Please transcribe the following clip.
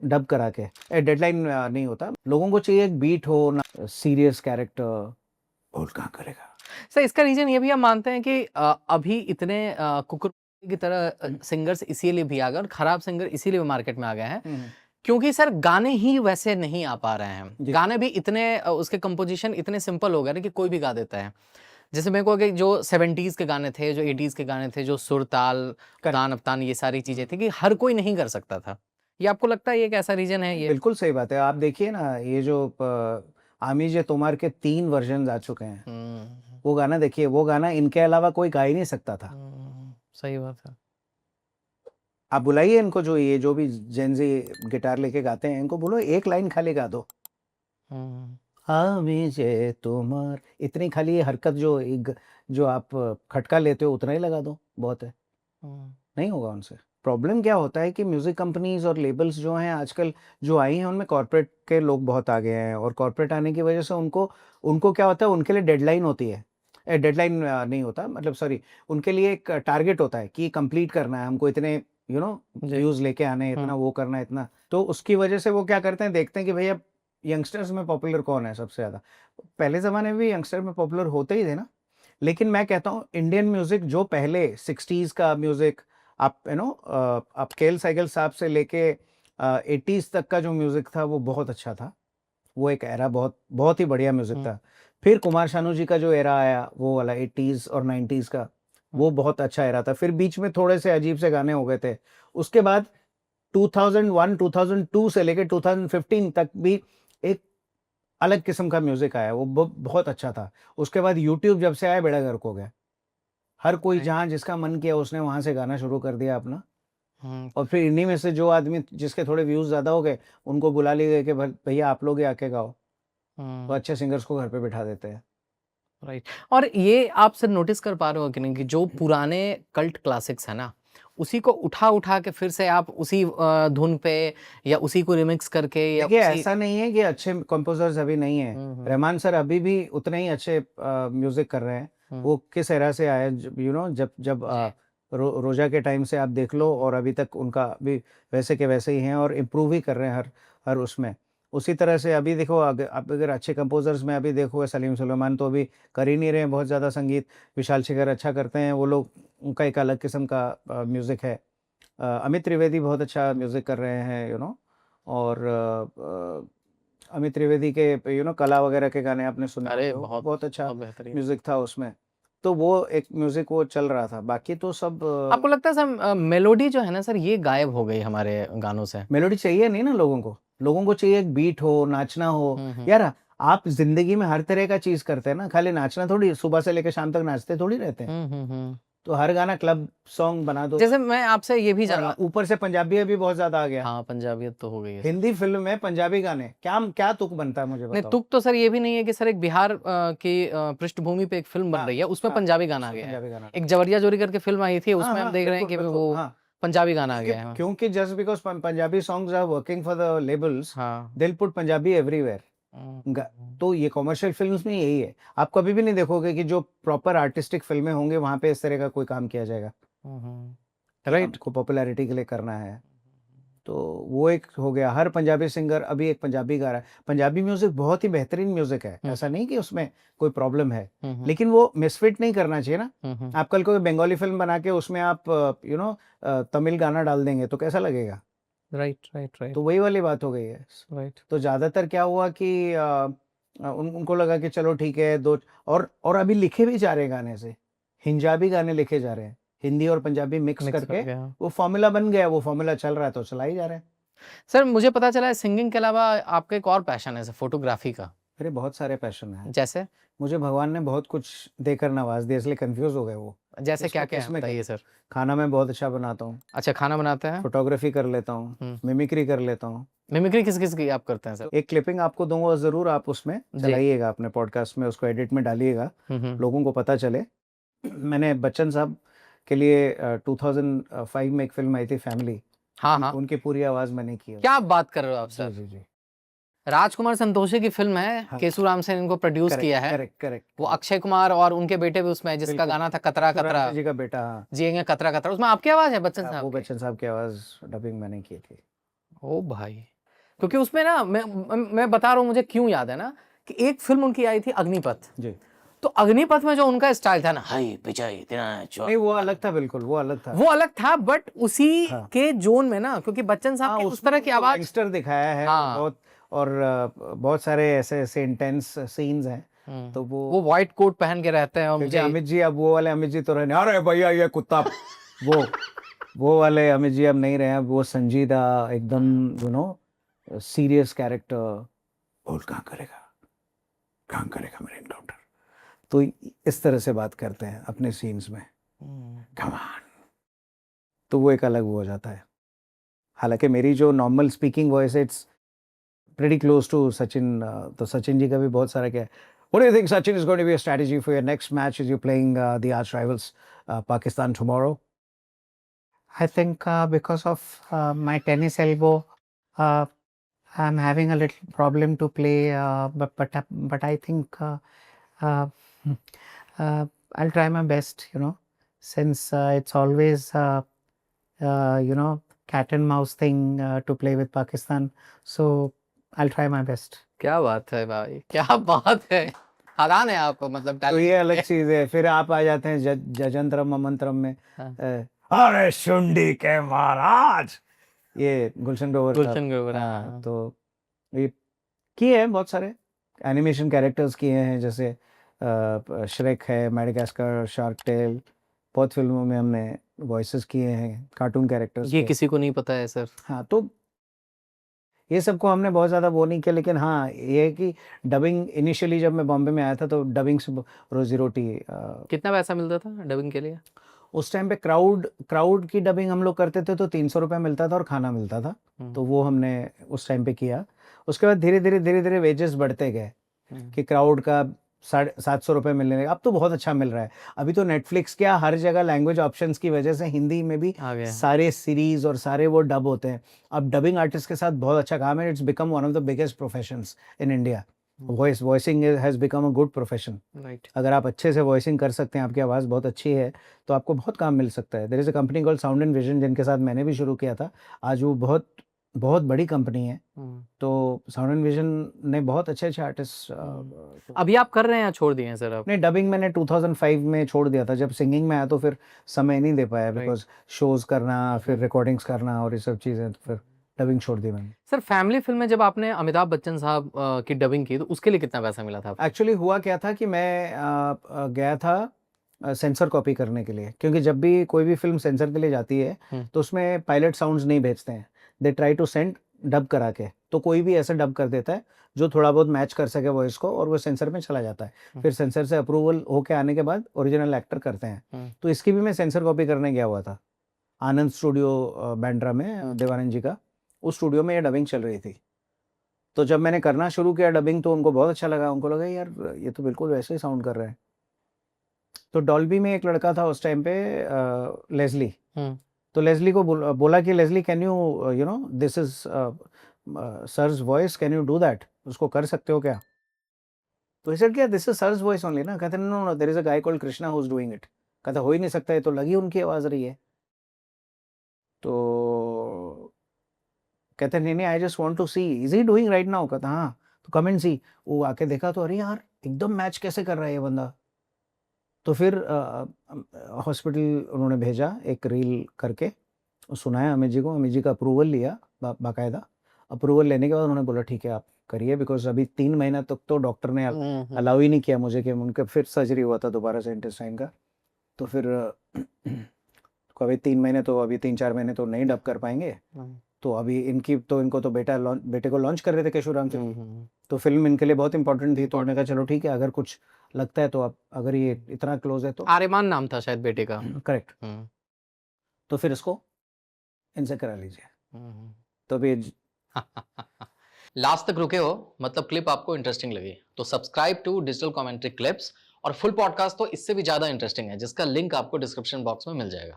Dub करा के deadline नहीं होता, लोगों को चाहिए एक बीट हो ना, सीरियस कैरेक्टर, और कहाँ करेगा। सर इसका रीजन ये भी हम मानते हैं कि अभी इतने कुकुर की तरह सिंगर्स इसीलिए भी आ गए और खराब सिंगर इसीलिए मार्केट में आ गए हैं क्योंकि सर गाने ही वैसे नहीं आ पा रहे हैं। गाने भी इतने उसके कंपोजिशन इतने सिंपल हो गए ना कि कोई भी गा देता है। जैसे मेरे को कि जो 70s के गाने थे, जो 80s के गाने थे, जो सुर ताल तान अवतान ये सारी चीजें थी कि हर कोई नहीं कर सकता था। ये आपको लगता है ये एक ऐसा रीजन है? ये बिल्कुल सही बात है। आप देखिए ना, ये जो आमी जे तोमार के 3 वर्जन आ चुके हैं, वो गाना देखिए, वो गाना इनके अलावा कोई गा ही नहीं सकता था। सही बात है। आप बुलाइए इनको, जो भी जेनजी गिटार लेके गाते हैं, इनको बोलो एक लाइन खाली गा दो, आमी जे तोमार, इतनी खाली हरकत जो आप खटका लेते हो उतना ही लगा दो, बहुत है। नहीं होगा उनसे। प्रॉब्लम क्या होता है कि म्यूज़िक कंपनीज और लेबल्स जो हैं आजकल जो आई हैं, उनमें कॉर्पोरेट के लोग बहुत आ गए हैं, और कॉर्पोरेट आने की वजह से उनको उनको क्या होता है, उनके लिए डेडलाइन होती है। डेडलाइन नहीं होता, मतलब सॉरी, उनके लिए एक टारगेट होता है कि कंप्लीट करना है हमको, इतने व्यूज़ लेके आने हैं, इतना वो करना है, इतना। तो उसकी वजह से वो क्या करते हैं, देखते हैं कि भैया यंगस्टर्स में पॉपुलर कौन है सबसे ज़्यादा। पहले ज़माने में भी यंगस्टर में पॉपुलर होते ही थे ना। लेकिन मैं कहता हूँ इंडियन म्यूज़िक जो पहले 60s का म्यूज़िक, आप आप केएल सहगल साहब से लेके 80s तक का जो म्यूज़िक था वो बहुत अच्छा था। वो एक एरा बहुत बहुत ही बढ़िया म्यूज़िक था। फिर कुमार शानू जी का जो एरा आया वो वाला 80s और 90s का, वो बहुत अच्छा एरा था। फिर बीच में थोड़े से अजीब से गाने हो गए थे। उसके बाद 2001 2002 से लेके 2015 तक भी एक अलग किस्म का म्यूज़िक आया, वो बहुत अच्छा था। उसके बाद यूट्यूब जब से आया, बेड़ा गर्क हो गया। हर कोई जहाँ जिसका मन किया उसने वहाँ से गाना शुरू कर दिया अपना। और फिर इन्हीं में से जो आदमी जिसके थोड़े व्यूज़ ज़्यादा हो गए, उनको बुला लिए गए कि भैया आप लोग ही आके गाओ। तो अच्छे सिंगर्स को घर पे बिठा देते हैं। राइट। और ये आप सर नोटिस कर पा रहे हो कि नहीं कि जो पुराने कल्ट क्लासिक्स है ना, उसी को उठा उठा के फिर से आप उसी धुन पे या उसी को रिमिक्स करके या देखिए, उसी ऐसा नहीं है कि अच्छे कंपोजर्स अभी नहीं हैं। रहमान सर अभी भी उतने ही अच्छे म्यूज़िक कर रहे हैं। वो किस एरा से आए, जब जब रोजा के टाइम से आप देख लो, और अभी तक उनका भी वैसे के वैसे ही हैं, और इम्प्रूव ही कर रहे हैं हर हर उसमें। उसी तरह से अभी देखो, आप अगर अच्छे कंपोजर्स में अभी देखो, सलीम सुलेमान तो अभी कर ही नहीं रहे हैं बहुत ज़्यादा संगीत। विशाल शेखर अच्छा करते हैं वो लोग, उनका एक अलग किस्म का म्यूज़िक है। अमित त्रिवेदी बहुत अच्छा म्यूज़िक कर रहे हैं, और अमित त्रिवेदी के कला वगैरह के गाने आपने सुने अरे होंगे, बहुत बहुत अच्छा बहुत बेहतरीन। म्यूज़िक था उसमें। तो वो एक म्यूज़िक वो चल रहा था, बाकी तो सब आपको लगता है सर मेलोडी जो है ना सर, ये गायब हो गई हमारे गानों से? मेलोडी चाहिए नहीं ना लोगों को चाहिए एक बीट हो, नाचना हो। यार, आप ज़िंदगी में हर तरह का चीज़ करते हैं ना, खाली नाचना थोड़ी, सुबह से लेकर शाम तक नाचते थोड़ी रहते हैं। तो हर गाना क्लब सॉन्ग बना दो। जैसे मैं आपसे ये भी और जानना, ऊपर से पंजाबी भी बहुत ज़्यादा आ गया। हाँ पंजाबियत तो हो गई है सर। हिंदी फ़िल्म में पंजाबी गाने, क्या क्या तुक बनता है मुझे नहीं बताओ? तुक तो सर ये भी नहीं है कि सर एक बिहार की पृष्ठभूमि पे एक फिल्म बन रही है, उसमें पंजाबी गाना आ उसमें गया है। पंजाबी गाना। एक जवरिया जोरी करके फिल्म आई थी, उसमें हम देख रहे हैं बिल्कुल, कि बिल्कुल, वो हाँ। पंजाबी गाना आ गया है। क्योंकि just because Punjabi songs are working for the labels, हाँ। They will put Punjabi everywhere. ग तो ये कमर्शियल फ़िल्म्स में यही है। आप कभी भी नहीं देखोगे कि जो प्रॉपर आर्टिस्टिक फ़िल्में होंगी, वहाँ पे इस तरह का कोई काम किया जाएगा, कि राइट। हमको पॉपुलैरिटी के लिए करना है। तो वो एक हो गया, हर पंजाबी सिंगर अभी एक पंजाबी गा रहा है। पंजाबी म्यूज़िक बहुत ही बेहतरीन म्यूज़िक है, ऐसा नहीं कि उसमें कोई प्रॉब्लम है, लेकिन वो मिसफिट नहीं करना चाहिए ना। आप कल कोई बंगाली फ़िल्म बना के उसमें आप तमिल गाना डाल देंगे तो कैसा लगेगा? राइट राइट तो राइट वही वाली बात हो गई है। राइट। तो ज़्यादातर क्या हुआ कि उनको लगा कि चलो ठीक है, दो, और अभी लिखे भी जा रहे हैं गाने से, हिंजाबी गाने लिखे जा रहे हैं, हिंदी और पंजाबी मिक्स मिक्स करके। कर गया। वो फ़ॉर्मूला बन गया, वो फ़ॉर्मूला चल रहा है तो चला ही जा रहे हैं। सर मुझे पता चला है सिंगिंग के अलावा आपका एक और पैशन है सर, फोटोग्राफी का। मेरे बहुत सारे पैशन हैं। जैसे? मुझे भगवान ने बहुत कुछ देकर नवाज़ दिया, इसलिए कन्फ्यूज़ हो गए वो। जैसे क्या इसमें क्या है किसमें क्या? बताइए सर। खाना मैं बहुत अच्छा बनाता हूँ, अच्छा खाना बनाते हैं। फ़ोटोग्राफ़ी कर लेता हूँ, मिमिक्री कर लेता हूँ। मिमिक्री किस किस की आप करते हैं सर? एक क्लिपिंग आपको दूँगा, ज़रूर आप उसमें जी। चलाइएगा अपने पॉडकास्ट में, उसको एडिट में डालिएगा, लोगों को पता चले। मैंने बच्चन साहब के लिए 2005 में एक फ़िल्म आई थी फैमिली, हाँ हाँ। उनकी पूरी आवाज़ मैंने की है। क्या बात कर रहे हो आप जी, सर? जी, जी। राजकुमार संतोषी की फिल्म है, हाँ। केशुराम से इनको प्रोड्यूस करेक्ट, किया है। Correct, correct. वो अक्षय कुमार और उनके बेटे भी उसमें है, जिसका बिल्कुल। गाना था कतरा कतरा। सुरांशु जी का बेटा, हाँ। जिएंगे कतरा कतरा, उसमें आपकी आवाज है बच्चन वो साहब की? बच्चन साहब की आवाज़ डबिंग मैंने की थी। ओ भाई। क्योंकि उसमें ना मैं बता रहा हूँ, मुझे क्यों याद है ना कि एक फिल्म उनकी आई थी अग्निपथ जी। तो अग्निपथ में जो उनका स्टाइल था ना, हाय पिचाई तेरा नहीं वो अलग था, बिल्कुल वो अलग था, वो अलग था, बट उसी हाँ। के जोन में ना, क्योंकि बच्चन साहब के उस तरह की आवाज, गैंगस्टर दिखाया है हाँ। बहुत, और बहुत सारे ऐसे ऐसे इंटेंस सीन्स हैं, तो वो व्हाइट कोट पहन के रहते हैं, और क्योंकि मुझे अमित जी, अब वो वाले अमित जी तो रहे, अरे भैया ये कुत्ता वो वाले अमित जी अब नहीं रहे, अब वो संजीदा एकदम सीरियस कैरेक्टर, बोल कहाँ करेगा मेरे एनकाउंटर, तो इस तरह से बात करते हैं अपने सीन्स में, कम ऑन, तो वो एक अलग वो हो जाता है। हालांकि मेरी जो नॉर्मल स्पीकिंग वॉइस है it's pretty close to Sachin, तो सचिन जी का भी बहुत सारा क्या है, What do you think, Sachin, is going to be a strategy for your next match as you're playing the arch rivals Pakistan tomorrow? I think because of my tennis elbow, uh, I'm having a little problem to play. But I think uh, I'll try my best. Since it's always cat and mouse thing to play with Pakistan, so I'll try my best. क्या बात है भाई, क्या बात है, हैरान है आप, मतलब तो ये अलग चीज है। फिर आप आ जाते हैं जजंतरम ममंतरम में, अरे शुंडी के महाराज, ये गुलशन ग्रोवर का, हाँ, तो ये किए हैं बहुत सारे एनिमेशन कैरेक्टर्स किए हैं, जैसे श्रेक है, मैडागास्कर, शार्क टेल, बहुत फिल्मों में हमने वॉइसेस किए हैं कार्टून कैरेक्टर्स ये के। किसी को नहीं पता है सर। हाँ, तो ये सबको हमने बहुत ज़्यादा वो नहीं किया, लेकिन हाँ ये है कि डबिंग इनिशियली जब मैं बॉम्बे में आया था तो डबिंग से रोजी रोटी। कितना पैसा मिलता था डबिंग के लिए? उस टाइम पे क्राउड की डबिंग हम लोग करते थे तो 300 रुपये मिलता था और खाना मिलता था, तो वो हमने उस टाइम पे किया। उसके बाद धीरे धीरे वेजेस बढ़ते गए कि क्राउड का 750 रुपये मिलने लगा। अब तो बहुत अच्छा मिल रहा है, अभी तो नेटफ्लिक्स क्या हर जगह लैंग्वेज ऑप्शंस की वजह से हिंदी में भी सारे सीरीज और सारे वो डब होते हैं। अब डबिंग आर्टिस्ट के साथ बहुत अच्छा काम है, it's become one of the biggest professions in India. Voicing has become a good profession. अगर आप अच्छे से वॉइसिंग कर सकते हैं, आपकी आवाज़ बहुत अच्छी है, तो आपको बहुत काम मिल सकता है। There is a company called sound and vision, जिनके साथ मैंने भी शुरू किया था। आज वो बहुत बहुत बड़ी कंपनी है, तो साउंड एंड विजन ने बहुत अच्छे आर्टिस्ट। अभी आप कर रहे हैं या छोड़ दिए हैं सर आप? नहीं, डबिंग मैंने 2005 में छोड़ दिया था, जब सिंगिंग में आया तो फिर समय नहीं दे पाया, बिकॉज शोज करना, फिर रिकॉर्डिंग्स करना और ये सब चीज़ें, तो फिर डबिंग छोड़ दी मैंने। सर फैमिली फिल्म में जब आपने अमिताभ बच्चन साहब की डबिंग की, तो उसके लिए कितना पैसा मिला था? एक्चुअली हुआ क्या था कि मैं गया था सेंसर कॉपी करने के लिए, क्योंकि जब भी कोई भी फिल्म सेंसर के लिए जाती है तो उसमें पायलट साउंड्स नहीं भेजते हैं, they try to send dub करा के, तो कोई भी ऐसा डब कर देता है जो थोड़ा बहुत मैच कर सके वॉइस को, और वो सेंसर में चला जाता है। फिर सेंसर से अप्रूवल होके आने के बाद ओरिजिनल एक्टर करते हैं। तो इसकी भी मैं सेंसर कॉपी करने गया हुआ था आनंद स्टूडियो बैंड्रा में, देवानंद जी का, उस स्टूडियो में ये डबिंग चल रही थी। तो जब मैंने करना शुरू किया डबिंग, तो उनको बहुत अच्छा लगा, उनको लगा यार ये तो बिल्कुल वैसे ही साउंड कर रहा है। तो डॉल्बी में एक लड़का था उस टाइम पे, लेस्ली, तो लेस्ली को बोला कि Leslie can you this is sir's voice, can you do that, उसको कर सकते हो क्या? तो ही सेड क्या this is sir's voice only ना? कहते no no there is a guy called Krishna who is doing it. कहता हो ही नहीं सकता, है तो लगी उनकी आवाज रही है। तो कहते नहीं I just want to see is he doing right now. कहता हाँ, तो कम एंड सी। वो आके देखा तो अरे यार एकदम मैच कैसे कर रहा है ये बंदा। तो फिर हॉस्पिटल उन्होंने भेजा एक रील करके, सुनाया अमित जी को, अमित जी का अप्रूवल लिया, बाकायदा अप्रूवल लेने के बाद उन्होंने बोला ठीक है आप करिए, बिकॉज अभी 3 महीना तक तो डॉक्टर ने अलाउ ही नहीं किया मुझे कि उनके फिर सर्जरी हुआ था दोबारा से इंटेस्टाइन का। तो फिर अभी 3 महीने तो, अभी 3-4 महीने तो नहीं डब कर पाएंगे। तो अभी इनको तो बेटे को लॉन्च कर रहे थे केशुराम से, तो फिल्म इनके लिए बहुत इंपॉर्टेंट थी। तो उन्होंने कहा चलो ठीक है, अगर कुछ लगता है तो आप, अगर ये इतना क्लोज है तो। आर्यमान नाम था शायद बेटे का। करेक्ट। तो फिर इसको इनसे करा लीजिए। तो अभी लास्ट तक रुके हो, मतलब क्लिप आपको इंटरेस्टिंग लगी, तो subscribe to digital commentary clips, और फुल पॉडकास्ट तो इससे भी ज्यादा इंटरेस्टिंग है, जिसका लिंक आपको डिस्क्रिप्शन बॉक्स में मिल जाएगा।